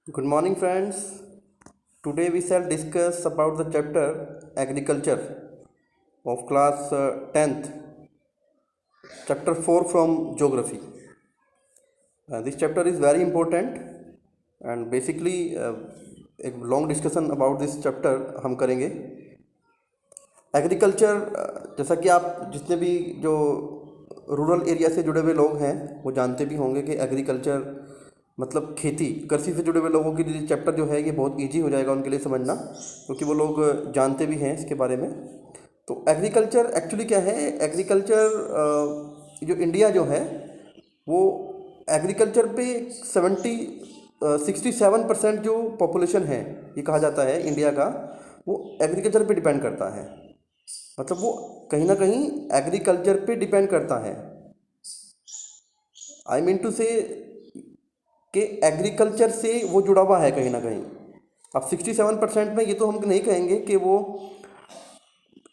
Good morning, friends. Today we shall discuss about the chapter Agriculture of class 10th, chapter 4 from Geography. This chapter is very important and basically एक long discussion about this chapter हम करेंगे. Agriculture जैसा कि आप जितने भी जो rural area से जुड़े हुए लोग हैं वो जानते भी होंगे कि एग्रीकल्चर मतलब खेती कृषि से जुड़े हुए लोगों के लिए चैप्टर जो है ये बहुत इजी हो जाएगा उनके लिए समझना, क्योंकि वो लोग जानते भी हैं इसके बारे में. तो एग्रीकल्चर एक्चुअली क्या है? एग्रीकल्चर जो इंडिया जो है वो एग्रीकल्चर पे 67% जो पॉपुलेशन है ये कहा जाता है इंडिया का, वो एग्रीकल्चर पे डिपेंड करता है. मतलब वो कहीं ना कहीं एग्रीकल्चर पे डिपेंड करता है. आई मीन टू से कि एग्रीकल्चर से वो जुड़ा हुआ है कहीं ना कहीं. अब 67% में ये तो हम नहीं कहेंगे कि वो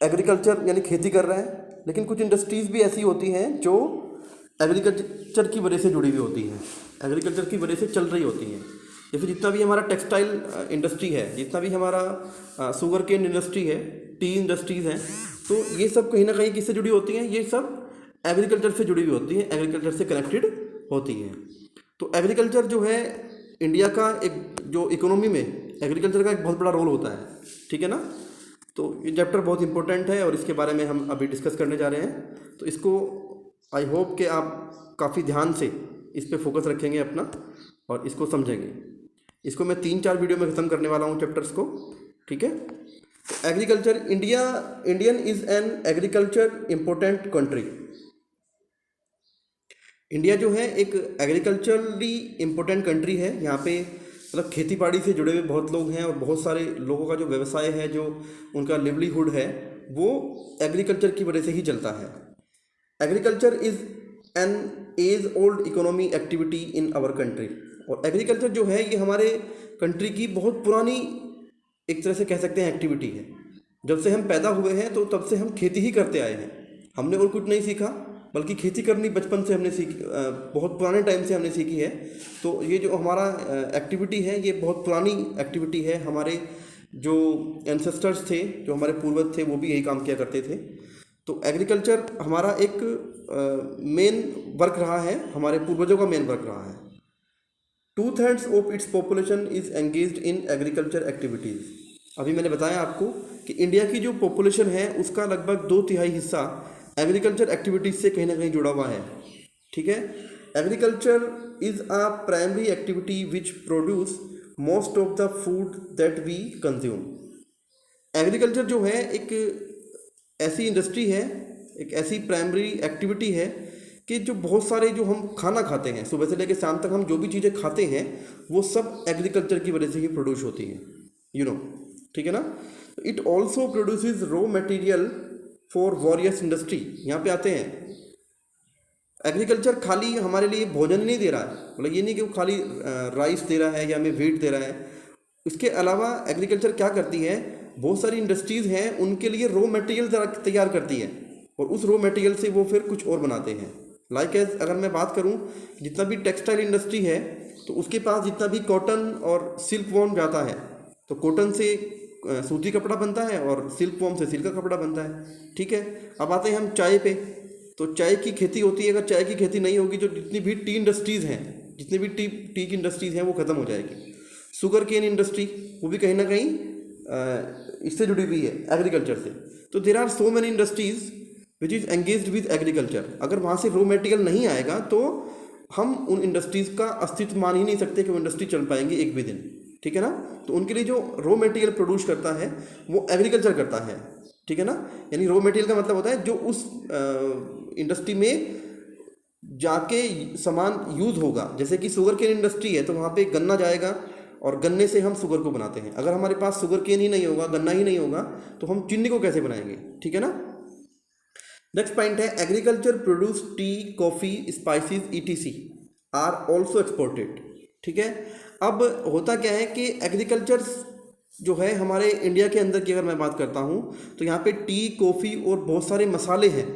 एग्रीकल्चर यानी खेती कर रहे हैं, लेकिन कुछ इंडस्ट्रीज़ भी ऐसी होती हैं जो एग्रीकल्चर की वजह से जुड़ी हुई होती हैं, एग्रीकल्चर की वजह से चल रही होती हैं. जैसे जितना भी हमारा टेक्सटाइल इंडस्ट्री है, जितना भी हमारा शुगर केन इंडस्ट्री है, टी इंडस्ट्रीज़ हैं, तो ये सब कहीं ना कहीं किससे जुड़ी होती हैं? ये सब एग्रीकल्चर से जुड़ी हुई होती हैं, एग्रीकल्चर से कनेक्टेड होती हैं. तो एग्रीकल्चर जो है इंडिया का एक जो इकोनॉमी में एग्रीकल्चर का एक बहुत बड़ा रोल होता है. ठीक है ना? तो ये चैप्टर बहुत इंपॉर्टेंट है और इसके बारे में हम अभी डिस्कस करने जा रहे हैं. तो इसको आई होप कि आप काफ़ी ध्यान से इस पे फोकस रखेंगे अपना और इसको समझेंगे. इसको मैं 3-4 वीडियो में ख़त्म करने वाला हूँ चैप्टर्स को. ठीक है? तो agriculture Indian is an agriculture important country. India जो है एक एग्रीकल्चरली इम्पोर्टेंट कंट्री है. यहाँ पे मतलब खेती बाड़ी से जुड़े हुए बहुत लोग हैं और बहुत सारे लोगों का जो व्यवसाय है, जो उनका लिवलीहुड है, वो एग्रीकल्चर की वजह से ही चलता है. Agriculture is an age old economy activity in our country. और एग्रीकल्चर जो है ये हमारे कंट्री की बहुत पुरानी एक तरह से कह सकते हैं एक्टिविटी है. जब से हम पैदा हुए हैं तो तब से हम खेती ही करते आए हैं. हमने और कुछ नहीं सीखा, बल्कि खेती करनी बचपन से हमने सीखी, बहुत पुराने टाइम से हमने सीखी है. तो ये जो हमारा एक्टिविटी है ये बहुत पुरानी एक्टिविटी है. हमारे जो एंसेस्टर्स थे, जो हमारे पूर्वज थे, वो भी यही काम किया करते थे. तो एग्रीकल्चर हमारा एक मेन वर्क रहा है, हमारे पूर्वजों का मेन वर्क रहा है. 2/3 of its population is engaged in agriculture activities. अभी मैंने बताया आपको कि इंडिया की जो पॉपुलेशन है उसका लगभग 2/3 हिस्सा एग्रीकल्चर एक्टिविटीज़ से कहीं ना कहीं जुड़ा हुआ है. ठीक है? Agriculture is a primary activity which produce most of the food that we consume. Agriculture जो है एक ऐसी इंडस्ट्री है, एक ऐसी प्राइमरी एक्टिविटी है कि जो बहुत सारे जो हम खाना खाते हैं, सुबह से लेकर शाम तक हम जो भी चीज़ें खाते हैं वो सब एग्रीकल्चर की वजह से ही प्रोड्यूस होती हैं. यू नो, ठीक है ना? It also produces raw material for various industry. यहाँ पे आते हैं, एग्रीकल्चर खाली हमारे लिए भोजन ही नहीं दे रहा है. मतलब ये नहीं कि वो खाली राइस दे रहा है या हमें व्हीट दे रहा है. इसके अलावा एग्रीकल्चर क्या करती है, बहुत सारी इंडस्ट्रीज़ हैं उनके लिए रॉ मटेरियल तैयार करती है और उस रॉ मटेरियल से वो फिर कुछ और बनाते हैं. लाइक एज अगर मैं बात करूं, जितना भी टेक्सटाइल इंडस्ट्री है तो उसके पास जितना भी कॉटन और सिल्क वॉर्म जाता है, तो कॉटन से सूती कपड़ा बनता है और सिल्क वॉर्म से सिल्क का कपड़ा बनता है. ठीक है? अब आते हैं हम चाय पे. तो चाय की खेती होती है. अगर चाय की खेती नहीं होगी, जो जितनी भी टी इंडस्ट्रीज़ हैं, जितनी भी टी की इंडस्ट्रीज़ हैं वो ख़त्म हो जाएगी. शुगर केन इंडस्ट्री वो भी कहीं ना कहीं इससे जुड़ी हुई है एग्रीकल्चर से. तो there are so many industries which is engaged with agriculture. अगर वहाँ से रॉ मटेरियल नहीं आएगा तो हम उन इंडस्ट्रीज़ का अस्तित्व मान ही नहीं सकते कि वो इंडस्ट्री चल पाएंगी एक भी दिन. ठीक है ना? तो उनके लिए जो रॉ मटेरियल प्रोड्यूस करता है वो एग्रीकल्चर करता है. ठीक है ना? यानी रॉ मटेरियल का मतलब होता है जो उस इंडस्ट्री में जाके सामान यूज़ होगा. जैसे कि शुगर केन इंडस्ट्री है तो वहाँ पे गन्ना जाएगा और गन्ने से हम शुगर को बनाते हैं. अगर हमारे पास शुगर केन ही नहीं होगा, गन्ना ही नहीं होगा, तो हम चीनी को कैसे बनाएंगे? ठीक है ना? नेक्स्ट पॉइंट है, agriculture produce tea, coffee, spices ETC are also exported. ठीक है? अब होता क्या है कि एग्रीकल्चर जो है हमारे इंडिया के अंदर की अगर मैं बात करता हूँ तो यहाँ पे टी, कॉफ़ी और बहुत सारे मसाले हैं,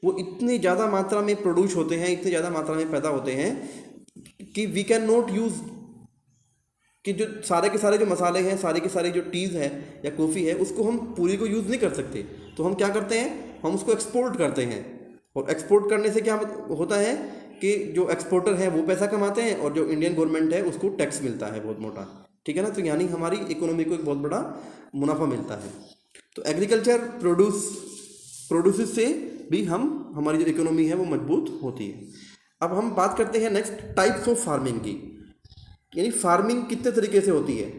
वो इतनी ज़्यादा मात्रा में प्रोड्यूस होते हैं, इतनी ज़्यादा मात्रा में पैदा होते हैं कि वी कैन नॉट यूज़ कि जो सारे के सारे जो मसाले हैं, सारे के सारे जो टीज़ है या कॉफ़ी है, उसको हम पूरी को यूज़ नहीं कर सकते। तो हम क्या करते हैं, हम उसको एक्सपोर्ट करते हैं। और एक्सपोर्ट करने से क्या होता है कि जो एक्सपोर्टर है वो पैसा कमाते हैं और जो इंडियन गवर्नमेंट है उसको टैक्स मिलता है बहुत मोटा, ठीक है ना। तो यानी हमारी इकोनॉमी को एक बहुत बड़ा मुनाफा मिलता है। तो एग्रीकल्चर प्रोड्यूस से भी हमारी जो इकोनॉमी है वो मजबूत होती है। अब हम बात करते हैं नेक्स्ट टाइप्स ऑफ फार्मिंग की, यानी फार्मिंग कितने तरीके से होती है।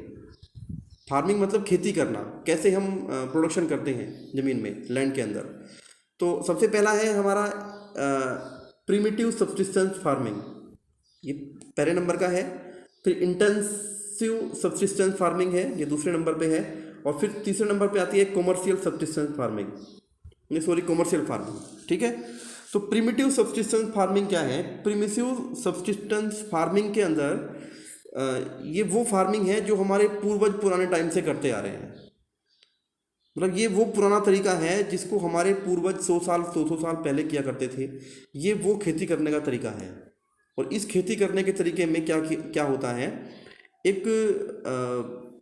फार्मिंग मतलब खेती करना, कैसे हम प्रोडक्शन करते हैं ज़मीन में, लैंड के अंदर। तो सबसे पहला है हमारा प्रिमिटिव सब्सिस्टेंस फार्मिंग, ये पहले नंबर का है। फिर इंटेंसिव सब्सिस्टेंस फार्मिंग है, ये दूसरे नंबर पे है। और फिर तीसरे नंबर पे आती है commercial subsistence farming, commercial farming, ठीक है। तो प्रिमिटिव सब्सिस्टेंस फार्मिंग क्या है? प्रिमिटिव सब्सिस्टेंस फार्मिंग के अंदर ये वो फार्मिंग है जो हमारे पूर्वज पुराने टाइम से करते आ रहे हैं। मतलब ये वो पुराना तरीका है जिसको हमारे पूर्वज 100 साल 200 साल पहले किया करते थे। ये वो खेती करने का तरीका है। और इस खेती करने के तरीके में क्या होता है, एक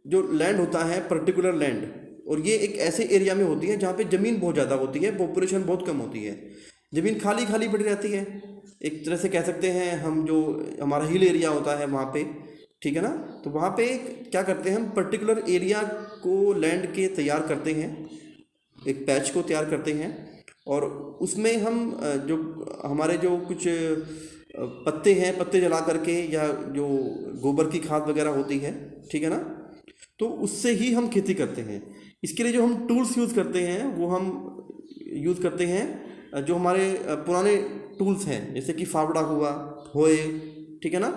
जो लैंड होता है, पर्टिकुलर लैंड, और ये एक ऐसे एरिया में होती है जहाँ पे ज़मीन बहुत ज़्यादा होती है, पॉपुलेशन बहुत कम होती है, ज़मीन खाली खाली पड़ी रहती है। एक तरह से कह सकते हैं हम, जो हमारा हिल एरिया होता है वहाँ पे, ठीक है ना। तो वहाँ पे क्या करते हैं हम, पर्टिकुलर एरिया को लैंड के तैयार करते हैं, एक पैच को तैयार करते हैं, और उसमें हम जो हमारे जो कुछ पत्ते हैं, पत्ते जला करके, या जो गोबर की खाद वगैरह होती है, ठीक है ना, तो उससे ही हम खेती करते हैं। इसके लिए जो हम टूल्स यूज़ करते हैं वो हम यूज़ करते हैं जो हमारे पुराने टूल्स हैं, जैसे कि फावड़ा हुआ, होए, ठीक है ना।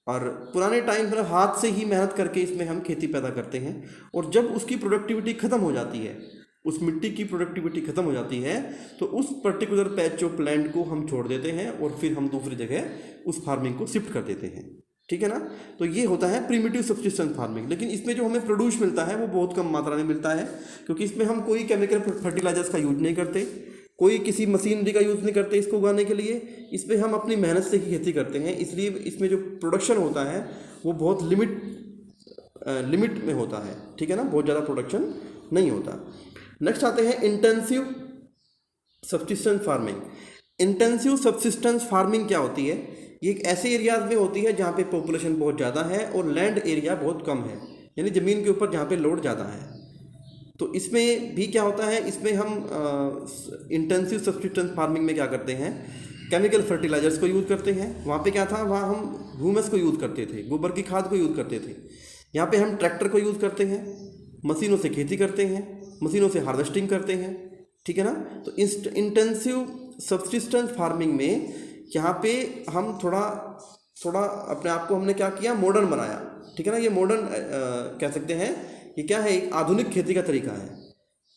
और पुराने टाइम पर हाथ से ही मेहनत करके इसमें हम खेती पैदा करते हैं। और जब उसकी प्रोडक्टिविटी ख़त्म हो जाती है, उस मिट्टी की प्रोडक्टिविटी ख़त्म हो जाती है, तो उस पर्टिकुलर पैच ऑफ लैंड को हम छोड़ देते हैं और फिर हम दूसरी जगह उस फार्मिंग को शिफ्ट कर देते हैं, ठीक है ना। तो ये होता है प्रिमिटिव सब्सिस्टेंस फार्मिंग। लेकिन इसमें जो हमें प्रोड्यूस मिलता है वो बहुत कम मात्रा में मिलता है, क्योंकि इसमें हम कोई केमिकल फर्टिलाइजर्स का यूज नहीं करते, कोई किसी मशीनरी का यूज़ नहीं करते इसको उगाने के लिए। इसमें हम अपनी मेहनत से ही खेती करते हैं, इसलिए इसमें जो प्रोडक्शन होता है वो बहुत लिमिट में होता है, ठीक है ना, बहुत ज़्यादा प्रोडक्शन नहीं होता। नेक्स्ट आते हैं intensive subsistence farming. Intensive subsistence farming क्या होती है? ये एक ऐसे एरियाज में होती है जहाँ पे पॉपुलेशन बहुत ज़्यादा है और लैंड एरिया बहुत कम है, यानी ज़मीन के ऊपर जहाँ पे लोड ज़्यादा है। तो इसमें भी क्या होता है, इसमें हम इंटेंसिव सब्सिस्टेंस फार्मिंग में क्या करते हैं, केमिकल फर्टिलाइजर्स को यूज़ करते हैं। वहाँ पे क्या था, वहाँ हम ह्यूमस को यूज़ करते थे, गोबर की खाद को यूज़ करते थे। यहाँ पे हम ट्रैक्टर को यूज़ करते हैं, मशीनों से खेती करते हैं, मशीनों से हार्वेस्टिंग करते हैं, ठीक है ना। तो इंटेंसिव सब्सिस्टेंस फार्मिंग में यहाँ पे हम थोड़ा अपने आप को हमने क्या किया, मॉडर्न बनाया, ठीक है ना। ये मॉडर्न कह सकते हैं, ये क्या है, एक आधुनिक खेती का तरीका है।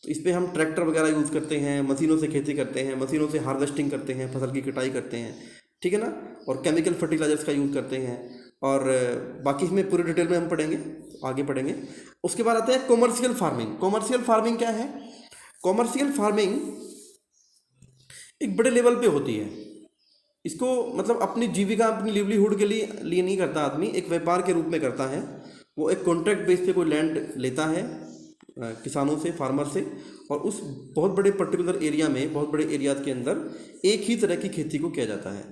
तो इस पर हम ट्रैक्टर वगैरह यूज़ करते हैं, मशीनों से खेती करते हैं, मशीनों से हार्वेस्टिंग करते हैं, फसल की कटाई करते हैं, ठीक है ना। और केमिकल फर्टिलाइजर्स का यूज़ करते हैं। और बाकी इसमें पूरे डिटेल में हम पढ़ेंगे, आगे पढ़ेंगे। उसके बाद आता है कॉमर्शियल फार्मिंग। कॉमर्शियल फार्मिंग क्या है? कॉमर्शियल फार्मिंग एक बड़े लेवल पे होती है। इसको मतलब अपनी जीविका, अपनी लिवलीहुड के लिए नहीं करता आदमी, एक व्यापार के रूप में करता है। वो एक कॉन्ट्रैक्ट बेस पे कोई लैंड लेता है किसानों से, फार्मर से, और उस बहुत बड़े पर्टिकुलर एरिया में, बहुत बड़े एरियाज के अंदर एक ही तरह की खेती को किया जाता है।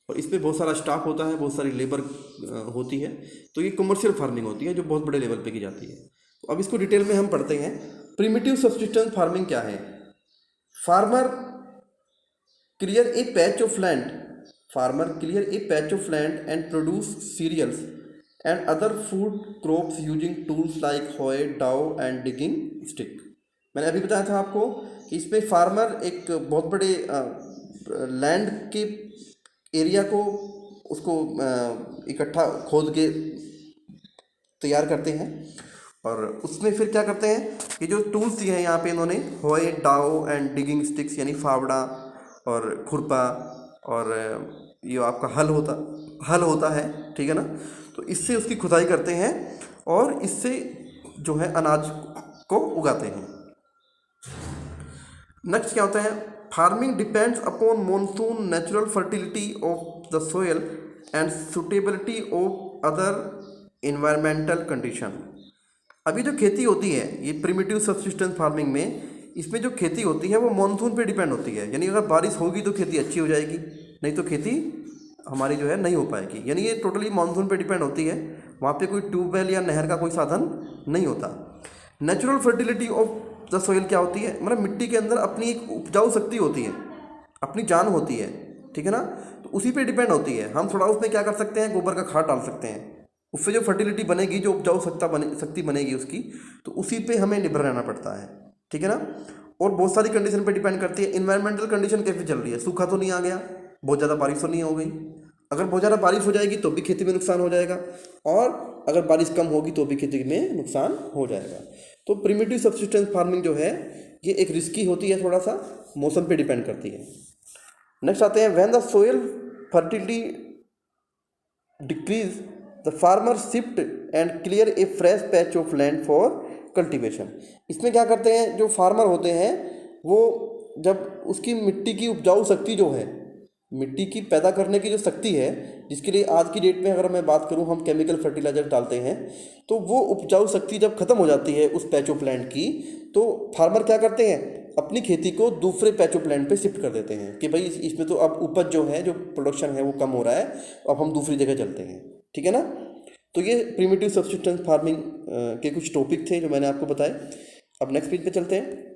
और इसमें बहुत सारा स्टाफ होता है, बहुत सारी लेबर होती है। तो ये कमर्शियल फार्मिंग होती है जो बहुत बड़े लेवल पे की जाती है। तो अब इसको डिटेल में हम पढ़ते हैं। प्रिमिटिव सब्सिस्टेंस फार्मिंग क्या है? Farmer clear A patch of land and produce cereals and other food crops using tools like hoe, dow and digging stick। मैंने अभी बताया था आपको कि इसमें फार्मर एक बहुत बड़े लैंड के एरिया को, उसको इकट्ठा खोद के तैयार करते हैं। और उसमें फिर क्या करते हैं कि जो टूल्स दिए हैं यहाँ पे इन्होंने, होए, डाओ एंड डिगिंग स्टिक्स, यानी फावड़ा और खुरपा, और ये आपका हल होता है, ठीक है ना। तो इससे उसकी खुदाई करते हैं और इससे जो है अनाज को उगाते हैं। नेक्स्ट क्या होता है? Farming depends upon monsoon, natural fertility of the soil and suitability of other environmental condition. अभी जो खेती होती है ये प्रिमिटिव सब्सिस्टेंस फार्मिंग में, इसमें जो खेती होती है वो मानसून पे डिपेंड होती है। यानी अगर बारिश होगी तो खेती अच्छी हो जाएगी, नहीं तो खेती हमारी जो है नहीं हो पाएगी। यानी ये टोटली मानसून पे डिपेंड होती है। वहाँ पे कोई ट्यूबवेल या नहर का कोई साधन नहीं होता। Natural fertility of the soil क्या होती है, मतलब मिट्टी के अंदर अपनी एक उपजाऊ शक्ति होती है, अपनी जान होती है, ठीक है ना। तो उसी पे डिपेंड होती है। हम थोड़ा उसमें क्या कर सकते हैं, गोबर का खाद डाल सकते हैं, उससे जो फर्टिलिटी बनेगी, जो उपजाऊ शक्ति बनेगी उसकी, तो उसी पे हमें निर्भर रहना पड़ता है, ठीक है ना। और बहुत सारी कंडीशन पे डिपेंड करती है। इन्वायरमेंटल कंडीशन कैसे चल रही है, सूखा तो नहीं आ गया, बहुत ज़्यादा बारिश तो नहीं हो गई। अगर बहुत ज़्यादा बारिश हो जाएगी तो भी खेती में नुकसान हो जाएगा, और अगर बारिश कम होगी तो भी खेती में नुकसान हो जाएगा। तो प्रिमिटिव सब्सिस्टेंस फार्मिंग जो है ये एक रिस्की होती है, थोड़ा सा मौसम पे डिपेंड करती है। नेक्स्ट आते हैं, when the soil fertility decrease the farmer shift and clear A fresh patch of land for cultivation. इसमें क्या करते हैं, जो फार्मर होते हैं वो जब उसकी मिट्टी की उपजाऊ शक्ति जो है, मिट्टी की पैदा करने की जो शक्ति है, जिसके लिए आज की डेट में अगर मैं बात करूं हम केमिकल फर्टिलाइजर डालते हैं, तो वो उपजाऊ शक्ति जब खत्म हो जाती है उस पैच ऑफ लैंड की, तो फार्मर क्या करते हैं, अपनी खेती को दूसरे पैच ऑफ लैंड पे शिफ्ट कर देते हैं कि भाई इसमें तो अब उपज जो है, जो प्रोडक्शन है वो कम हो रहा है, अब हम दूसरी जगह चलते हैं, ठीक है ना। तो ये प्रिमिटिव सब्सिस्टेंस फार्मिंग के कुछ टॉपिक थे जो मैंने आपको बताए। अब नेक्स्ट पेज पे चलते हैं।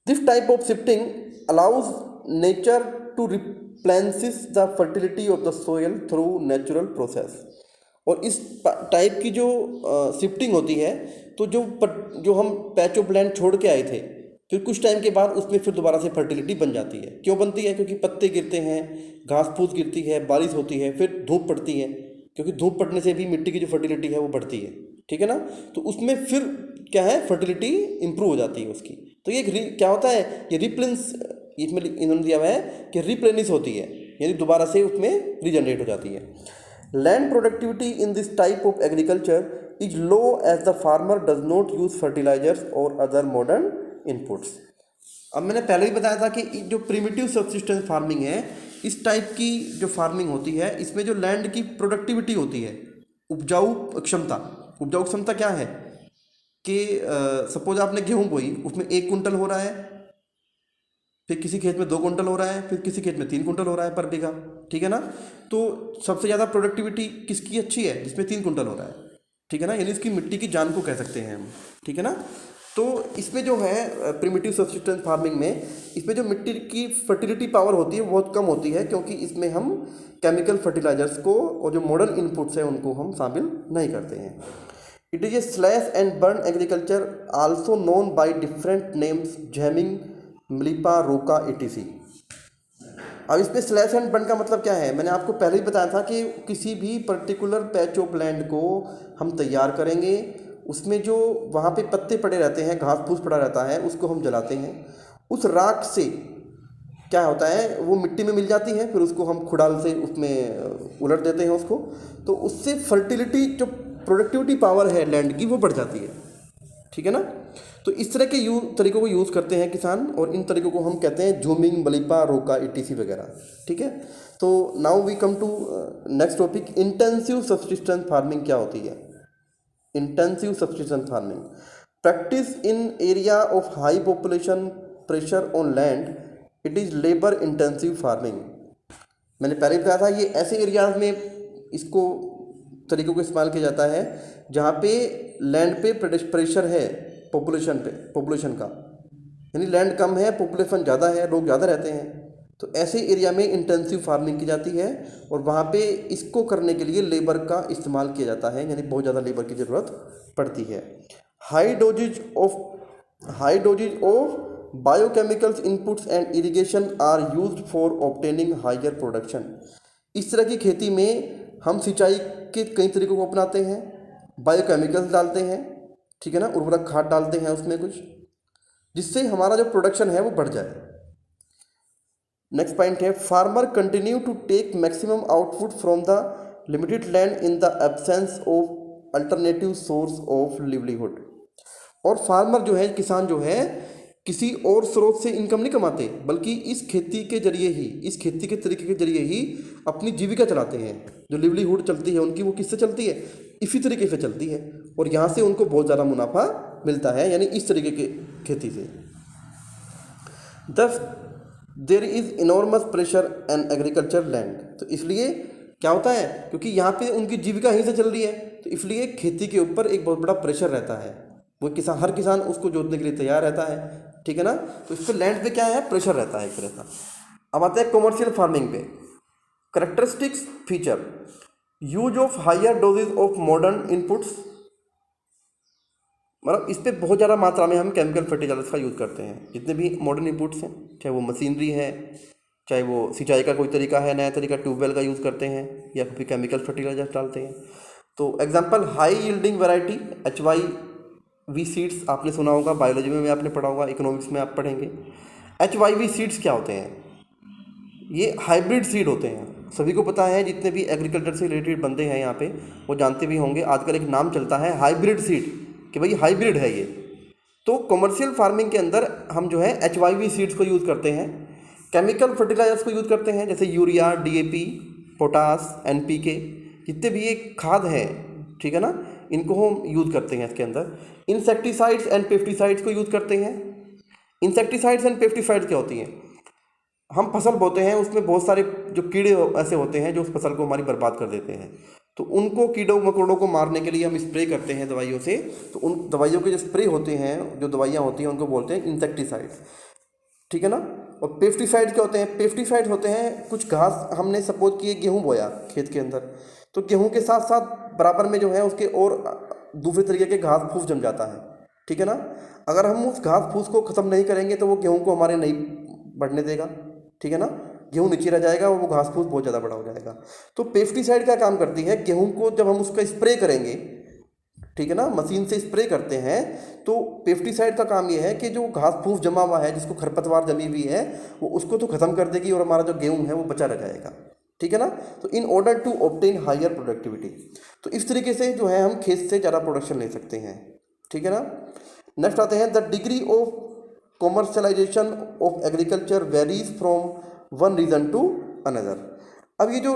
This type of shifting allows nature to replenish the fertility of the soil through natural process। और इस टाइप की जो शिफ्टिंग होती है, तो जो हम पैच ऑफ लैंड छोड़ के आए थे, फिर कुछ टाइम के बाद उसमें फिर दोबारा से फर्टिलिटी बन जाती है। क्यों बनती है, क्योंकि पत्ते गिरते हैं, घास फूस गिरती है, बारिश होती है, फिर धूप पड़ती है, क्योंकि धूप पड़ने से भी मिट्टी की जो फर्टिलिटी है वो बढ़ती है, ठीक है ना। तो उसमें फिर क्या है, फर्टिलिटी इंप्रूव हो जाती है उसकी। तो ये क्या होता है, ये रिप्लेनिश, इसमें इन्होंने दिया हुआ है कि रिप्लेनिश होती है, यानी दोबारा से उसमें रीजनरेट हो जाती है। Land productivity in this type of agriculture is low as the farmer does not use fertilisers और अदर मॉडर्न इनपुट्स। अब मैंने पहले ही बताया था कि जो प्रिमिटिव सब्सिस्टेंस फार्मिंग है, इस टाइप की जो फार्मिंग होती है, इसमें जो लैंड की प्रोडक्टिविटी होती है, उपजाऊ क्षमता। उपजाऊ क्षमता क्या है कि सपोज आपने गेहूं बोई, उसमें 1 कुंटल हो रहा है, फिर किसी खेत में 2 कुंटल हो रहा है, फिर किसी खेत में 3 कुंटल हो रहा है पर बीघा, ठीक है ना। तो सबसे ज़्यादा प्रोडक्टिविटी किसकी अच्छी है, जिसमें 3 कुंटल हो रहा है, ठीक है ना। यानी इसकी मिट्टी की जान को कह सकते हैं हम, ठीक है ना। तो इसमें जो है प्रिमिटिव सब्सिस्टेंस फार्मिंग में, इसमें जो मिट्टी की फर्टिलिटी पावर होती है बहुत कम होती है, क्योंकि इसमें हम केमिकल फर्टिलाइजर्स को और जो मॉडर्न इनपुट्स हैं उनको हम शामिल नहीं करते हैं। It is a slash and burn agriculture also known by different names, jhuming, milpa, roca, etc। अब इसमें स्लैश एंड बर्न का मतलब क्या है, मैंने आपको पहले ही बताया था कि किसी भी पर्टिकुलर पैच ऑफ लैंड को हम तैयार करेंगे, उसमें जो वहाँ पे पत्ते पड़े रहते हैं, घास फूस पड़ा रहता है, उसको हम जलाते हैं। उस राख से क्या होता है, वो मिट्टी में मिल जाती है, फिर उसको हम खुडाल से उसमें उलट देते हैं उसको, तो उससे फर्टिलिटी, जो प्रोडक्टिविटी पावर है लैंड की, वो बढ़ जाती है, ठीक है ना। तो इस तरह के तरीकों को यूज़ करते हैं किसान, और इन तरीकों को हम कहते हैं जूमिंग, मलिपा, रोका, etc वगैरह, ठीक है। तो now we come to next topic, intensive subsistence farming क्या होती है। Intensive subsistence farming practice in area of high population pressure on land, it is labour intensive farming. मैंने पहले बताया था, ये ऐसे एरियाज में इसको तरीकों को इस्तेमाल किया जाता है जहाँ पे लैंड पे प्रेशर है पॉपुलेशन का, यानी लैंड कम है, पॉपुलेशन ज़्यादा है, लोग ज़्यादा रहते हैं, तो ऐसे एरिया में इंटेंसिव फार्मिंग की जाती है, और वहाँ पे इसको करने के लिए लेबर का इस्तेमाल किया जाता है, यानी बहुत ज़्यादा लेबर की ज़रूरत पड़ती है। High doses of biochemicals inputs and irrigation are used for obtaining higher production. इस तरह की खेती में हम सिंचाई के कई तरीकों को अपनाते हैं, बायोकेमिकल्स डालते हैं, ठीक है ना, उर्वरक खाद डालते हैं उसमें कुछ, जिससे हमारा जो प्रोडक्शन है वो बढ़ जाए। नेक्स्ट पॉइंट है, farmer continue to take maximum output from the limited land in the absence of alternative source of livelihood. और फार्मर जो है, किसान जो है, किसी और स्रोत से इनकम नहीं कमाते, बल्कि इस खेती के जरिए ही, इस खेती के तरीके के जरिए ही अपनी जीविका चलाते हैं। जो लिवलीहुड चलती है उनकी, वो किससे चलती है? इसी तरीके से चलती है, और यहाँ से उनको बहुत ज़्यादा मुनाफा मिलता है, यानी इस तरीके के खेती से। Thus there is enormous pressure on agriculture land. तो इसलिए क्या होता है, क्योंकि यहाँ पे उनकी जीविका यहीं से चल रही है, तो इसलिए खेती के ऊपर एक बहुत बड़ा प्रेशर रहता है। वो किसान, हर किसान उसको जोतने के लिए तैयार रहता है, ठीक है ना। तो इस पर लैंड पे क्या है, प्रेशर रहता है एक तरह का। अब आते हैं कॉमर्शियल फार्मिंग पे। Characteristics feature, use of higher doses of modern inputs, मतलब इस पर बहुत ज़्यादा मात्रा में हम केमिकल फर्टिलाइजर्स का यूज़ करते हैं। जितने भी मॉडर्न इनपुट्स हैं, चाहे वो मशीनरी है, चाहे वो सिंचाई का कोई तरीका है, नया तरीका ट्यूबवेल का यूज़ करते हैं, या फिर केमिकल फर्टिलाइजर्स डालते हैं। तो example, high yielding variety HYV seeds, आपने सुना होगा, बायोलॉजी में आपने पढ़ा होगा, इकोनॉमिक्स में आप पढ़ेंगे। HYV सीड्स क्या होते हैं? ये हाइब्रिड सीड होते हैं। सभी को पता है, जितने भी एग्रीकल्चर से रिलेटेड बंदे हैं यहाँ पे, वो जानते भी होंगे। आजकल एक नाम चलता है हाइब्रिड सीड, कि भाई हाइब्रिड है ये। तो कमर्शियल फार्मिंग के अंदर हम जो है HYV सीड्स को यूज़ करते हैं। केमिकल फर्टिलाइजर्स को यूज़ करते हैं, जैसे यूरिया, DAP, पोटास, NPK, जितने भी ये खाद हैं, ठीक है ना, इनको हम यूज़ करते हैं इसके अंदर। इंसेक्टिसाइड्स एंड पेस्टिसाइड्स को यूज़ करते हैं। इंसेक्टिसाइड्स एंड पेस्टिसाइड्स क्या होती हैं? हम फसल बोते हैं, उसमें बहुत सारे जो कीड़े ऐसे होते हैं जो उस फसल को हमारी बर्बाद कर देते हैं, तो उनको, कीड़ों मकोड़ों को मारने के लिए हम स्प्रे करते हैं दवाइयों से। तो उन दवाइयों के जो स्प्रे होते हैं, जो दवाइयाँ होती हैं, उनको बोलते हैं इंसेक्टिसाइड्स, ठीक है ना। और पेस्टिसाइड क्या होते हैं? पेस्टिसाइड होते हैं कुछ घास, हमने सपोज किए गेहूँ बोया खेत के अंदर, तो गेहूँ के साथ साथ बराबर में जो है उसके और दूसरे तरीके के घास फूस जम जाता है, ठीक है ना। अगर हम उस घास फूस को ख़त्म नहीं करेंगे तो वो गेहूँ को हमारे नहीं बढ़ने देगा, ठीक है ना। गेहूँ नीचे रह जाएगा और वो घास फूस बहुत ज़्यादा बड़ा हो जाएगा। तो पेस्टिसाइड क्या काम करती है? गेहूँ को जब हम उसका स्प्रे करेंगे, ठीक है ना, मशीन से स्प्रे करते हैं, तो पेस्टिसाइड का काम ये है कि जो घास फूस जमा हुआ है, जिसको खरपतवार जमी हुई है, वो उसको तो ख़त्म कर देगी और हमारा जो गेहूँ है वो बचा रह जाएगा, ठीक है ना। तो in order to obtain higher productivity, तो इस तरीके से जो है हम खेत से ज़्यादा प्रोडक्शन ले सकते हैं, ठीक है ना। नेक्स्ट आते हैं, the degree of commercialisation of agriculture varies from one region to another. अब ये जो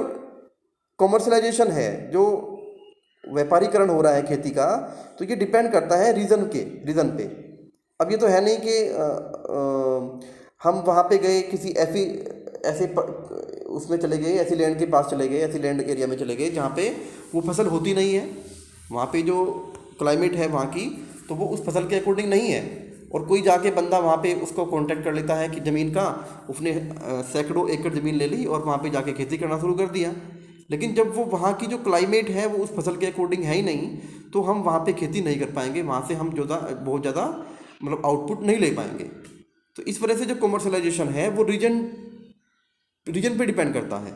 कॉमर्शलाइजेशन है, जो व्यापारीकरण हो रहा है खेती का, तो ये डिपेंड करता है रीजन पे। अब ये तो है नहीं कि हम वहाँ पे गए, किसी उसमें चले गए, ऐसी लैंड के पास चले गए, ऐसी लैंड एरिया में चले गए जहाँ पे वो फसल होती नहीं है, वहाँ पे जो क्लाइमेट है वहाँ की, तो वो उस फसल के अकॉर्डिंग नहीं है, और कोई जाके बंदा वहाँ पे उसको कांटेक्ट कर लेता है कि ज़मीन का, उसने सैकड़ों एकड़ ज़मीन ले ली और वहाँ पे जाके खेती करना शुरू कर दिया। लेकिन जब वो वहाँ की जो क्लाइमेट है वो उस फसल के अकॉर्डिंग है ही नहीं, तो हम वहाँ पे खेती नहीं कर पाएंगे, वहाँ से हम बहुत ज़्यादा मतलब आउटपुट नहीं ले पाएंगे। तो इस वजह से जो कमर्शलाइजेशन है वो रीजन पे डिपेंड करता है।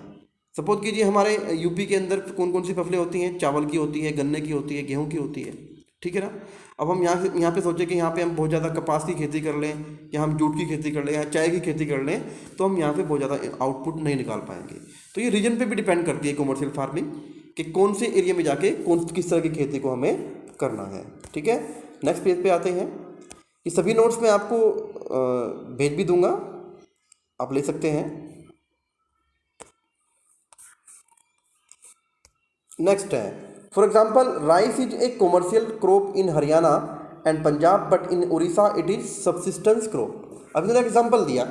सपोज कीजिए हमारे यूपी के अंदर कौन कौन सी फसलें होती हैं? चावल की होती है, गन्ने की होती है, गेहूँ की होती है, ठीक है ना। अब हम यहाँ पे सोचें कि यहाँ पे हम बहुत ज़्यादा कपास की खेती कर लें, या हम जूट की खेती कर लें, या चाय की खेती कर लें, तो हम यहाँ पे बहुत ज़्यादा आउटपुट नहीं निकाल पाएंगे। तो ये रीजन पे भी डिपेंड करती है कमर्शियल फार्मिंग, कि कौन से एरिया में जाके किस तरह की खेती को हमें करना है, ठीक है। नेक्स्ट पेज पे आते हैं। ये सभी नोट्स मैं आपको भेज भी दूंगा, आप ले सकते हैं। नेक्स्ट है, for example, rice is a commercial crop in Haryana and Punjab, but in Orissa it is subsistence crop. अब मैंने एग्जाम्पल दिया,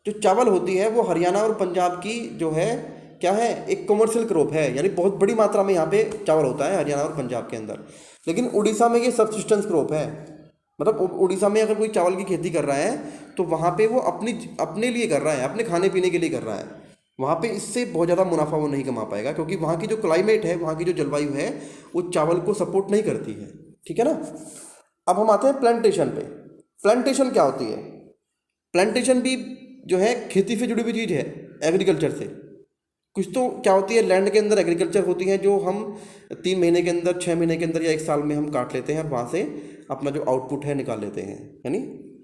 जो चावल होती है वो हरियाणा और पंजाब की जो है क्या है, एक कॉमर्शियल क्रॉप है, यानी बहुत बड़ी मात्रा में यहाँ पे चावल होता है हरियाणा और पंजाब के अंदर। लेकिन उड़ीसा में ये सब्सिस्टेंस क्रॉप है, मतलब उड़ीसा में अगर कोई चावल की खेती कर रहा है तो वहाँ पे वो अपने लिए कर रहा है, अपने खाने पीने के लिए कर रहा है। वहाँ पे इससे बहुत ज़्यादा मुनाफा वो नहीं कमा पाएगा, क्योंकि वहाँ की जो क्लाइमेट है, वहाँ की जो जलवायु है, वो चावल को सपोर्ट नहीं करती है, ठीक है ना। अब हम आते हैं प्लांटेशन पे। प्लांटेशन क्या होती है? प्लांटेशन भी जो है खेती से जुड़ी हुई चीज़ है, एग्रीकल्चर से। कुछ तो क्या होती है, लैंड के अंदर एग्रीकल्चर होती है, जो हम 3 महीने के अंदर, 6 महीने के अंदर या 1 साल में हम काट लेते हैं और वहाँ से अपना जो आउटपुट है निकाल लेते हैं, यानी,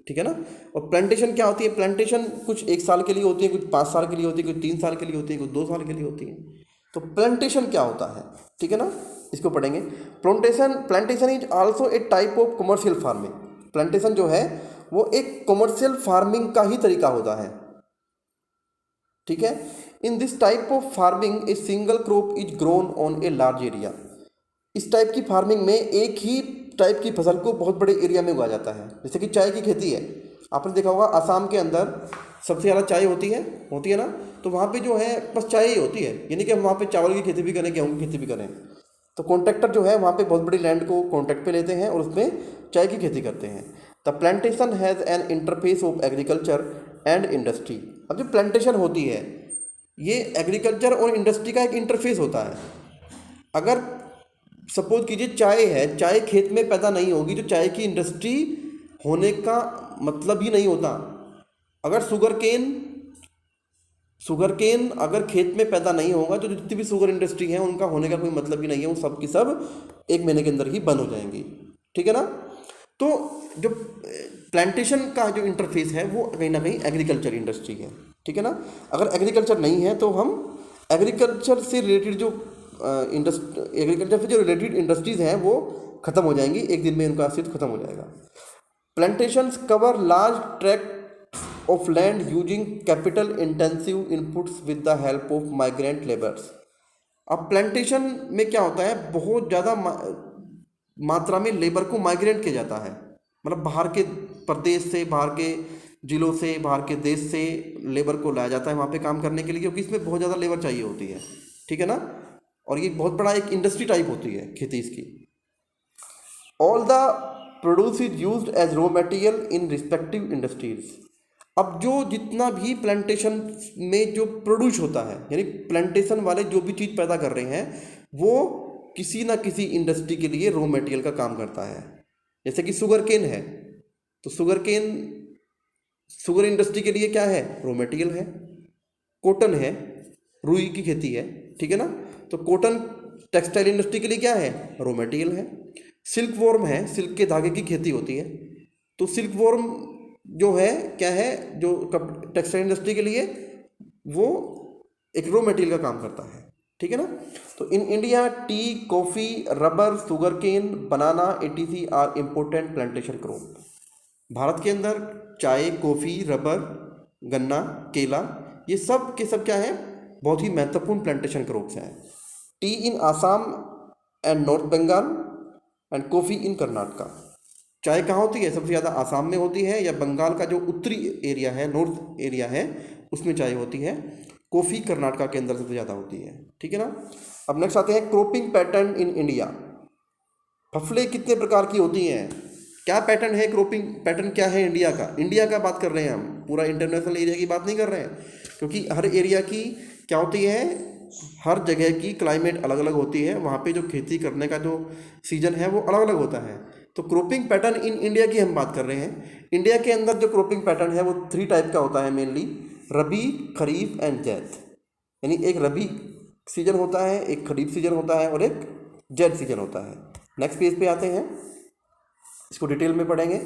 ठीक है ना। और प्लांटेशन क्या होती है? प्लांटेशन कुछ 1 साल के लिए होती है, कुछ 5 साल के लिए होती है, कुछ 3 साल के लिए होती है, कुछ 2 साल के लिए होती है। तो प्लांटेशन क्या होता है, ठीक है ना, इसको पढ़ेंगे। Plantation is also a type of commercial farming. Plantation जो है वो एक कॉमर्शियल फार्मिंग का ही तरीका होता है, ठीक है। इन this type of farming a single crop is grown on a large area. इस टाइप की फार्मिंग में एक ही टाइप की फसल को बहुत बड़े एरिया में उगाया जाता है। जैसे कि चाय की खेती है, आपने देखा होगा आसाम के अंदर सबसे ज़्यादा चाय होती है ना, तो वहाँ पे जो है बस चाय ही होती है, यानी कि हम वहाँ पे चावल की खेती भी करें, गेहूँ की खेती भी करें। तो कॉन्ट्रैक्टर जो है वहाँ पे बहुत बड़ी लैंड को कॉन्ट्रैक्ट पे लेते हैं और उसमें चाय की खेती करते हैं। The plantation has an interface of agriculture and industry. अब जो प्लांटेशन होती है ये एग्रीकल्चर और इंडस्ट्री का एक इंटरफेस होता है। अगर सपोज कीजिए चाय है, चाय खेत में पैदा नहीं होगी तो चाय की इंडस्ट्री होने का मतलब ही नहीं होता। अगर शुगर केन अगर खेत में पैदा नहीं होगा तो जितनी भी शुगर इंडस्ट्री है उनका होने का कोई मतलब ही नहीं है, वो सब की सब एक महीने के अंदर ही बंद हो जाएंगी, ठीक है ना। तो जो प्लांटेशन का जो इंटरफेस है वो कहीं ना कहीं एग्रीकल्चर इंडस्ट्री है, ठीक है ना। अगर एग्रीकल्चर नहीं है तो हम एग्रीकल्चर से रिलेटेड जो एग्रीकल्चर से जो रिलेटेड इंडस्ट्रीज़ हैं वो ख़त्म हो जाएंगी, एक दिन में उनका अस्तित्व खत्म हो जाएगा। Plantations cover large tract of land using capital intensive inputs with the help of migrant labours. अब प्लांटेशन में क्या होता है, बहुत ज़्यादा मात्रा में लेबर को माइग्रेट किया जाता है, मतलब बाहर के प्रदेश से, बाहर के जिलों से, बाहर के देश से लेबर को लाया जाता है वहाँ पे काम करने के लिए, क्योंकि इसमें बहुत ज़्यादा लेबर चाहिए होती है, ठीक है ना। और ये बहुत बड़ा एक इंडस्ट्री टाइप होती है खेती इसकी। All the produce is used as raw material in respective industries. अब जो जितना भी प्लांटेशन में जो प्रोड्यूस होता है, यानी प्लांटेशन वाले जो भी चीज़ पैदा कर रहे हैं वो किसी ना किसी इंडस्ट्री के लिए रॉ मटेरियल का काम करता है। जैसे कि शुगर केन है तो शुगर इंडस्ट्री के लिए क्या है, रॉ मटेरियल है। कॉटन है, रुई की खेती है, ठीक है ना, तो कॉटन टेक्सटाइल इंडस्ट्री के लिए क्या है, रॉ मटेरियल है। सिल्क वॉर्म है, सिल्क के धागे की खेती होती है, तो सिल्क वॉर्म जो है क्या है, जो टेक्सटाइल इंडस्ट्री के लिए वो एक रॉ मटेरियल का काम करता है, ठीक है ना। तो in India tea, coffee, rubber, sugar cane, banana etc are important plantation crop. Bharat के अंदर चाय, कॉफ़ी, रबर, गन्ना, केला, ये सब के सब क्या है, बहुत ही महत्वपूर्ण प्लांटेशन क्रॉप्स हैं। Tea in Assam and North Bengal and coffee in Karnataka. चाय कहाँ होती है, सबसे ज़्यादा आसाम में होती है, या बंगाल का जो उत्तरी एरिया है, नॉर्थ एरिया है, उसमें चाय होती है। कॉफ़ी कर्नाटका के अंदर सबसे ज़्यादा होती है, ठीक है ना। अब नेक्स्ट आते हैं क्रॉपिंग पैटर्न इन इंडिया। फसलें कितने प्रकार की होती हैं, क्या पैटर्न है, क्रॉपिंग पैटर्न क्या है इंडिया का बात कर रहे हैं हम, पूरा इंटरनेशनल एरिया की बात नहीं कर रहे हैं, क्योंकि हर एरिया की क्या होती है, हर जगह की क्लाइमेट अलग अलग होती है, वहाँ पे जो खेती करने का जो सीजन है वो अलग अलग होता है। तो क्रॉपिंग पैटर्न इन इंडिया की हम बात कर रहे हैं। इंडिया के अंदर जो क्रॉपिंग पैटर्न है वो 3 टाइप का होता है mainly, rabi, kharif and Zaid. यानी एक रबी सीजन होता है, एक खरीफ सीजन होता है और एक जैद सीजन होता है। नेक्स्ट पेज पे आते हैं, इसको डिटेल में पढ़ेंगे।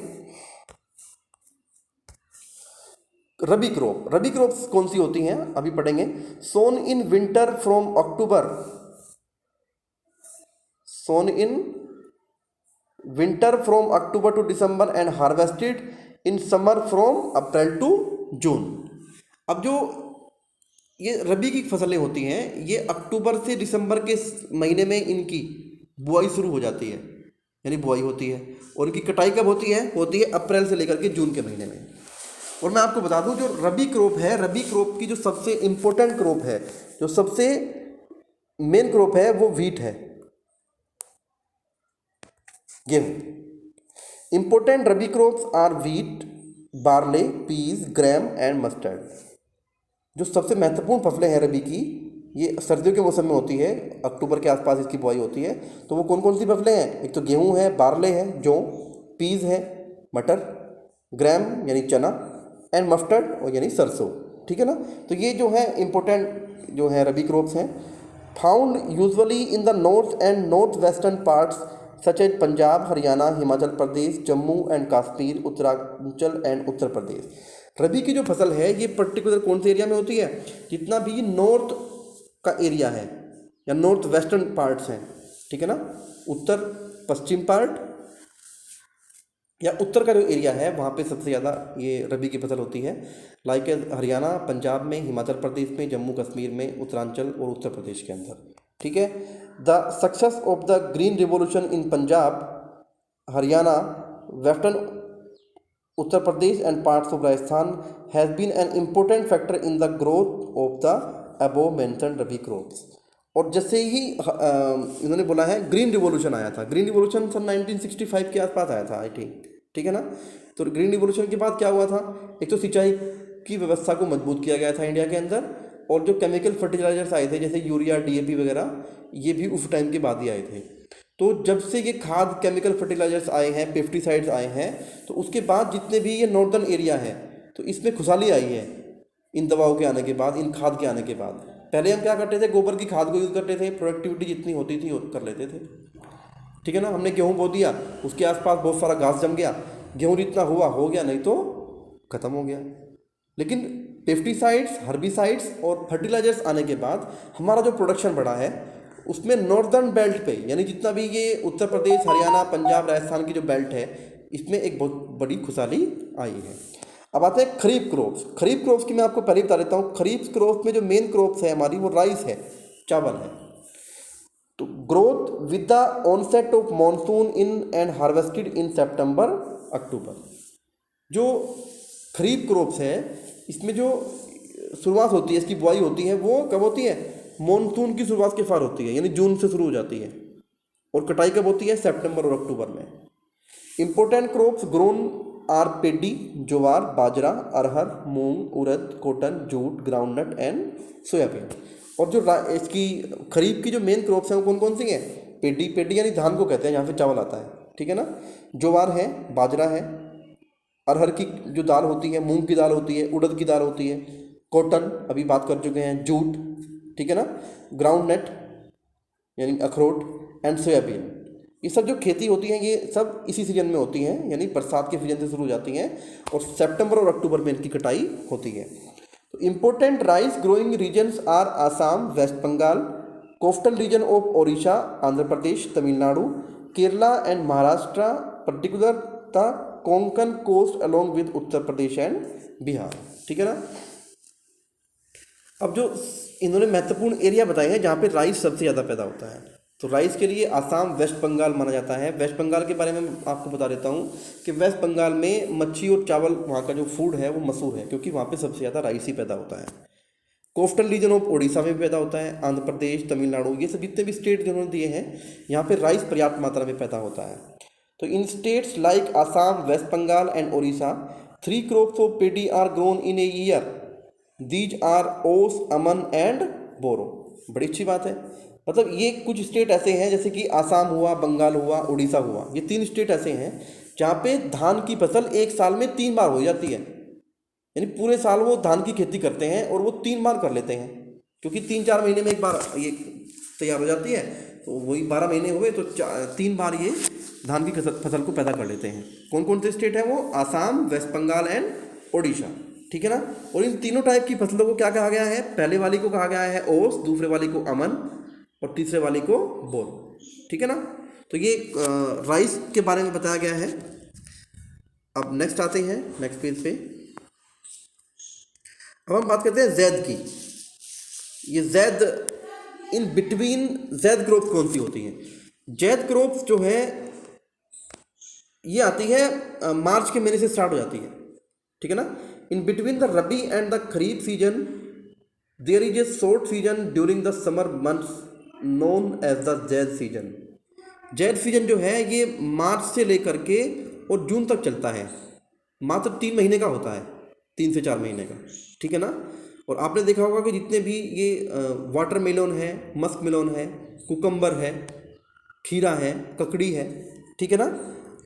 रबी क्रॉप्स कौन सी होती हैं अभी पढ़ेंगे। Sown in winter from October, sown in winter from October to December and harvested in summer from April to June. अब जो ये रबी की फसलें होती हैं ये अक्टूबर से दिसंबर के महीने में इनकी बुआई शुरू हो जाती है, यानी बुआई होती है, और इनकी कटाई कब होती है अप्रैल से लेकर के जून के महीने में। और मैं आपको बता दूं जो रबी क्रॉप है, रबी क्रॉप की जो सबसे इम्पोर्टेंट क्रॉप है, जो सबसे मेन क्रॉप है वो व्हीट है, गेहूं। Important rabi crops are wheat, barley, peas, gram and mustard. जो सबसे महत्वपूर्ण फसलें हैं रबी की, ये सर्दियों के मौसम में होती है, अक्टूबर के आसपास इसकी बुआई होती है। तो वो कौन कौन सी फसलें हैं, एक तो गेहूं है, बार्ले है, जौ, पीज है, मटर, ग्राम यानी चना एंड मस्टर्ड और यानी सरसों, ठीक है ना। तो ये जो है इंपॉर्टेंट जो है रबी क्रॉप्स हैं। Found usually in the north and north western parts such as Punjab, Haryana, Himachal Pradesh, Jammu and Kashmir, Uttaranchal and Uttar Pradesh. Rabi की जो फसल है ये पर्टिकुलर कौन से एरिया में होती है, जितना भी नॉर्थ का एरिया है या नॉर्थ वेस्टर्न पार्ट्स हैं, ठीक है ना, उत्तर पश्चिम पार्ट, या उत्तर का जो एरिया है वहाँ पे सबसे ज़्यादा ये रबी की फसल होती है, लाइक हरियाणा, पंजाब में, हिमाचल प्रदेश में, जम्मू कश्मीर में, उत्तरांचल और उत्तर प्रदेश के अंदर। ठीक है। The success of the Green Revolution in Punjab, Haryana, western Uttar Pradesh and parts of Rajasthan has been an important factor in the growth of the above mentioned rabi crops. और जैसे ही इन्होंने बोला है ग्रीन रिवॉल्यूशन आया था, ग्रीन रिवॉल्यूशन सन 1965 के आसपास आया था आई थिंक, ठीक है ना। तो ग्रीन रिवॉल्यूशन के बाद क्या हुआ था, एक तो सिंचाई की व्यवस्था को मजबूत किया गया था इंडिया के अंदर, और जो केमिकल फर्टिलाइजर्स आए थे जैसे यूरिया, डीएपी वगैरह, ये भी उस टाइम के बाद ही आए थे। तो जब से ये खाद केमिकल फर्टिलाइजर्स आए हैं, पेस्टिसाइड्स आए हैं, तो उसके बाद जितने भी ये नॉर्दर्न एरिया है तो इसमें खुशहाली आई है इन दवाओं के आने के बाद, इन खाद के आने के बाद। पहले हम क्या करते थे, गोबर की खाद को यूज़ करते थे, प्रोडक्टिविटी जितनी होती थी कर लेते थे, ठीक है ना। हमने गेहूँ बो दिया, उसके आसपास बहुत सारा घास जम गया, गेहूँ जितना हुआ हो गया, नहीं तो ख़त्म हो गया। लेकिन पेस्टिसाइड्स, हर्बिसाइड्स और फर्टिलाइजर्स आने के बाद हमारा जो प्रोडक्शन बढ़ा है उसमें नॉर्दर्न बेल्ट पे, यानी जितना भी ये उत्तर प्रदेश, हरियाणा, पंजाब, राजस्थान की जो बेल्ट है, इसमें एक बहुत बड़ी खुशहाली आई है। अब आते हैं खरीफ क्रॉप्स। खरीफ क्रॉप्स की मैं आपको पहले बता देता हूँ। खरीफ क्रॉप्स में जो मेन क्रॉप्स है हमारी, वो राइस है, चावल है। तो growth with the onset of monsoon in and harvested in September October. जो खरीफ क्रॉप्स है इसमें जो शुरुआत होती है, इसकी बुआई होती है, वो कब होती है, मॉनसून की शुरुआत के फार होती है, यानी जून से शुरू हो जाती है, और कटाई कब होती है, सितंबर और अक्टूबर में। Important crops grown are paddy, jowar, bajra, arhar, moong, urad, cotton, jute, groundnut and soybean. और जो इसकी खरीफ की जो मेन क्रॉप्स हैं वो कौन कौन सी हैं, पेडी, पेडी यानी धान को कहते हैं, यहाँ पे चावल आता है, ठीक है ना। ज्वार है, बाजरा है, अरहर की जो दाल होती है, मूंग की दाल होती है, उड़द की दाल होती है, कॉटन अभी बात कर चुके हैं, जूट, ठीक है ना, ग्राउंडनट यानी अखरोट एंड सोयाबीन। ये सब जो खेती होती हैं ये सब इसी सीजन में होती हैं, यानी बरसात के सीजन से शुरू हो जाती हैं, और सितंबर और अक्टूबर में इनकी कटाई होती है। तो important rice growing regions are Assam, waste Bengal, coastal region of Odisha, Andhra Pradesh, Tamil Nadu, Kerala and Maharashtra, particular the Konkan coast along with Uttar Pradesh and Bihar, ठीक है ना। अब जो इन्होंने महत्वपूर्ण एरिया बताए हैं जहाँ पे राइस सबसे ज़्यादा पैदा होता है, तो राइस के लिए आसाम, वेस्ट बंगाल माना जाता है। वेस्ट बंगाल के बारे में आपको बता देता हूँ कि वेस्ट बंगाल में मच्छी और चावल, वहाँ का जो फूड है वो मशहूर है, क्योंकि वहाँ पे सबसे ज़्यादा राइस ही पैदा होता है। कोस्टल रीजन ऑफ ओडिशा में भी पैदा होता है, आंध्र प्रदेश, तमिलनाडु, ये सब जितने भी स्टेट जिन्होंने दिए हैं यहाँ पे राइस पर्याप्त मात्रा में पैदा होता है। तो in states like Assam, waste Bengal and Odisha, 3 crops of paddy are grown in a year, these are aus, aman and बोरो। बड़ी अच्छी बात है। मतलब ये कुछ स्टेट ऐसे हैं जैसे कि आसाम हुआ, बंगाल हुआ, उड़ीसा हुआ, ये 3 स्टेट ऐसे हैं जहाँ पे धान की फसल एक साल में 3 बार हो जाती है, यानी पूरे साल वो धान की खेती करते हैं और वो 3 बार कर लेते हैं, क्योंकि 3-4 महीने में एक बार ये तैयार हो जाती है, तो वही 12 महीने हुए तो 3 बार ये धान की फसल को पैदा कर लेते हैं। कौन कौन से स्टेट हैं वो, आसाम, वेस्ट बंगाल एंड ओडिशा, ठीक है ना। और इन तीनों टाइप की फसलों को क्या कहा गया है, पहले वाली को कहा गया है ओस, दूसरे वाली को अमन और तीसरे वाली को बोर, ठीक है ना। तो ये राइस के बारे में बताया गया है। अब नेक्स्ट आते हैं, नेक्स्ट पेज पे अब हम बात करते हैं जैद की। ये Zaid in between Zaid crops कौन सी होती हैं। जैद क्रॉप्स जो है ये आती है मार्च के महीने से स्टार्ट हो जाती है, ठीक है ना। In between the rabi and the kharif season there is a short season during the summer months known as the zaid season. Zaid season जो है ये मार्च से लेकर के और जून तक चलता है, मात्र 3 महीने का होता है, 3 से 4 महीने का, ठीक है ना। और आपने देखा होगा कि जितने भी ये वाटर मेलोन है, मस्क मेलोन है, कुकम्बर है, खीरा है, ककड़ी है, ठीक है ना,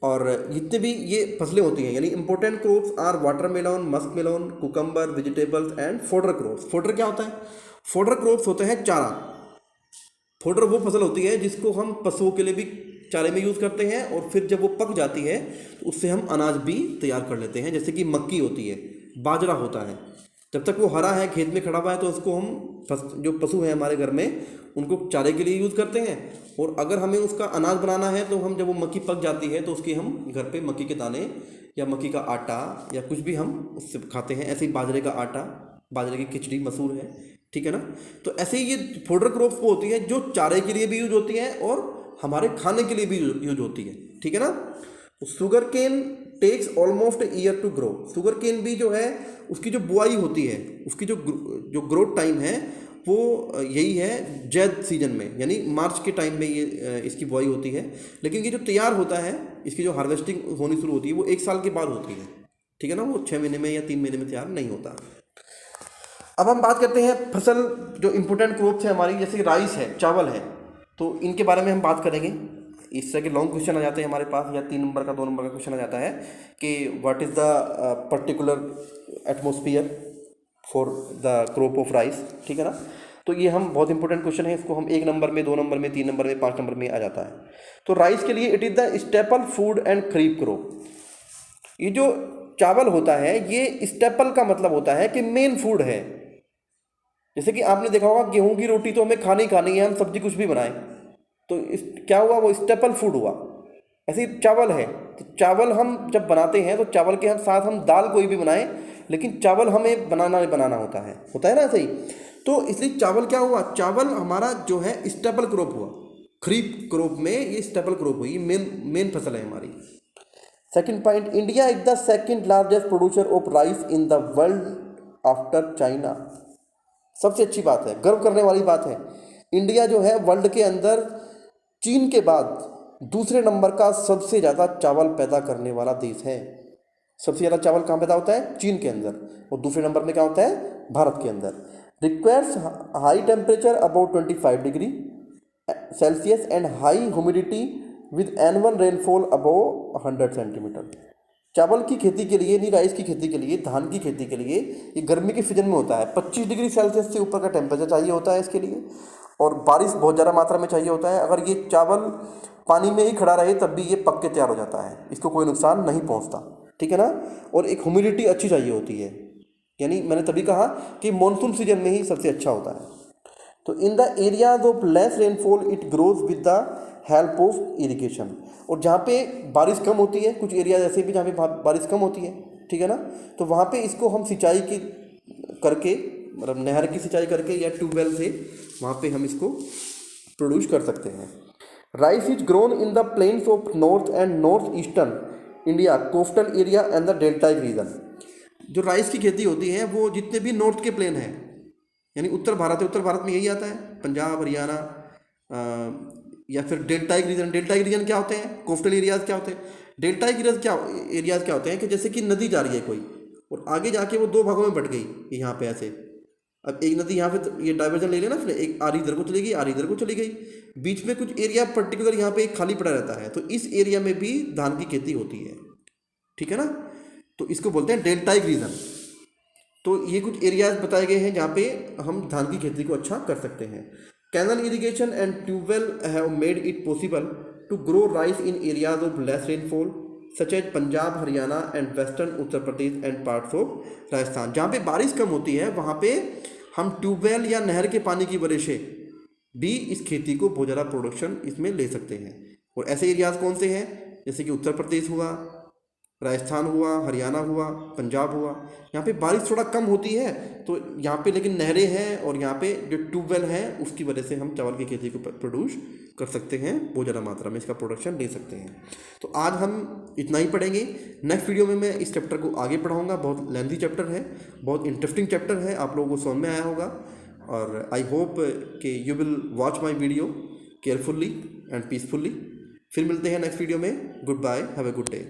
और जितने भी ये फसलें होती हैं, यानी important crops are water melon, musk melon, cucumber, vegetables and fodder crops. Fodder क्या होता है, फोडर क्रॉप्स होते हैं चारा। फोडर वो फसल होती है जिसको हम पशुओं के लिए भी चारे में यूज़ करते हैं, और फिर जब वो पक जाती है तो उससे हम अनाज भी तैयार कर लेते हैं, जैसे कि मक्की होती है, बाजरा होता है। जब तक वो हरा है, खेत में खड़ा हुआ है, तो उसको हम जो पशु हैं हमारे घर में उनको चारे के लिए यूज़ करते हैं। और अगर हमें उसका अनाज बनाना है तो हम जब वो मक्की पक जाती है तो उसकी हम घर पे मक्की के दाने या मक्की का आटा या कुछ भी हम उससे खाते हैं। ऐसे ही बाजरे का आटा, बाजरे की खिचड़ी मशहूर है, ठीक है ना। तो ऐसे ही ये फोडर क्रॉप्स वो होती है जो चारे के लिए भी यूज होती है और हमारे खाने के लिए भी यूज होती है, ठीक है ना। Sugar cane takes almost year to grow. Sugar cane भी जो है उसकी जो बुआई होती है, उसकी जो ग्रोथ टाइम है वो यही है जैद सीजन में, यानी मार्च के टाइम में ये इसकी बुआई होती है। लेकिन ये जो तैयार होता है, इसकी जो हार्वेस्टिंग होनी शुरू होती है वो 1 साल के बाद होती है, ठीक है ना। वो 6 महीने में या 3 महीने में तैयार नहीं होता। अब हम बात करते हैं फसल जो इम्पोर्टेंट क्रॉप्स है हमारी, जैसे राइस है, चावल है, तो इनके बारे में हम बात करेंगे। इस तरह के लॉन्ग क्वेश्चन आ जाते हैं हमारे पास, या 3 नंबर का 2 नंबर का क्वेश्चन आ जाता है कि what is the particular atmosphere for the crop of rice, ठीक है ना। तो ये हम बहुत इंपॉर्टेंट क्वेश्चन है, इसको हम 1 नंबर में, 2 नंबर में, 3 नंबर में, 5 नंबर में आ जाता है। तो राइस के लिए it is the staple food and kharif crop. ये जो चावल होता है ये स्टेपल का मतलब होता है कि मेन फूड है। जैसे कि आपने देखा होगा गेहूं की रोटी तो हमें खानी खानी है, हम सब्जी कुछ भी बनाएं तो क्या हुआ, वो स्टेपल फूड हुआ। ऐसे ही चावल है, तो चावल हम जब बनाते हैं तो चावल के साथ हम दाल कोई भी बनाएं, लेकिन चावल हमें बनाना होता है ना, ऐसे ही। तो इसलिए चावल क्या हुआ, चावल हमारा जो है स्टेपल क्रॉप हुआ। खरीफ क्रॉप में ये स्टेपल क्रॉप हुई, मेन फसल है हमारी। Second point, India is the second largest producer of rice in the world after China. सबसे अच्छी बात है, गर्व करने वाली बात है, इंडिया जो है वर्ल्ड के अंदर चीन के बाद दूसरे नंबर का सबसे ज़्यादा चावल पैदा करने वाला देश है। सबसे ज़्यादा चावल कहाँ पैदा होता है, चीन के अंदर, और दूसरे नंबर में क्या होता है, भारत के अंदर। Requires high temperature about 25 degree Celsius and high humidity with annual rainfall above 100 centimetre. चावल की खेती के लिए, नहीं राइस की खेती के लिए, धान की खेती के लिए ये गर्मी के सीजन में होता है। 25 डिग्री सेल्सियस से ऊपर का टेम्परेचर चाहिए होता है इसके लिए, और बारिश बहुत ज़्यादा मात्रा में चाहिए होता है। अगर ये चावल पानी में ही खड़ा रहे तब भी ये पक के तैयार हो जाता है, इसको कोई नुकसान नहीं पहुंचता, ठीक है ना। और एक ह्यूमिडिटी अच्छी चाहिए होती है, यानी मैंने तभी कहा कि मॉनसून सीजन में ही सबसे अच्छा होता है। तो in the areas of less rainfall it grows with the help of irrigation. और जहाँ पे बारिश कम होती है, कुछ एरिया ऐसे भी जहाँ पे बारिश कम होती है, ठीक है ना, तो वहाँ पे इसको हम सिंचाई की करके, मतलब नहर की सिंचाई करके या ट्यूबवेल से वहाँ पे हम इसको प्रोड्यूस कर सकते हैं। Rice is grown in the plains of north and north eastern India, coastal area and the deltaic region. जो राइस की खेती होती है वो जितने भी नॉर्थ के प्लेन हैं, यानी उत्तर भारत है, उत्तर भारत में यही आता है, पंजाब, हरियाणा, या फिर डेल्टाइक रीजन। डेल्टाइक रीजन क्या होते हैं, कोस्टल एरियाज क्या होते हैं। डेल्टाइक एरियाज क्या होते हैं कि जैसे कि नदी जा रही है कोई, और आगे जाके वो 2 भागों में बट गई, यहाँ पे ऐसे। अब एक नदी यहाँ पे ये डाइवर्जन ले लेना, फिर एक आरी इधर को चली गई, आरी इधर को चली गई, बीच में कुछ एरिया पर्टिकुलर यहाँ पे एक खाली पड़ा रहता है, तो इस एरिया में भी धान की खेती होती है, ठीक है ना। तो इसको बोलते हैं डेल्टाइक रीजन। तो ये कुछ एरियाज बताए गए हैं जहाँ पे हम धान की खेती को अच्छा कर सकते हैं। Canal irrigation and tubewell have made it possible to grow rice in areas of less rainfall such as Punjab, Haryana and western Uttar Pradesh and parts of Rajasthan. जहाँ पे बारिश कम होती है वहाँ पे हम ट्यूबवेल या नहर के पानी की वजह से भी इस खेती को बहुत ज़्यादा प्रोडक्शन इसमें ले सकते हैं। और ऐसे एरियाज कौन से हैं, जैसे कि उत्तर प्रदेश हुआ, राजस्थान हुआ, हरियाणा हुआ, पंजाब हुआ। यहाँ पे बारिश थोड़ा कम होती है तो यहाँ पे लेकिन नहरें हैं, और यहाँ पे जो ट्यूबवेल है उसकी वजह से हम चावल की खेती को प्रोड्यूस कर सकते हैं, बहुत ज़्यादा मात्रा में इसका प्रोडक्शन ले सकते हैं। तो आज हम इतना ही पढ़ेंगे। नेक्स्ट वीडियो में मैं इस चैप्टर को आगे पढ़ाऊँगा। बहुत लेंथी चैप्टर है, बहुत इंटरेस्टिंग चैप्टर है, आप लोगों को समझ में आया होगा। और आई होप कि you will watch my video carefully and peacefully. फिर मिलते हैं नेक्स्ट वीडियो में। Good bye, have a good day.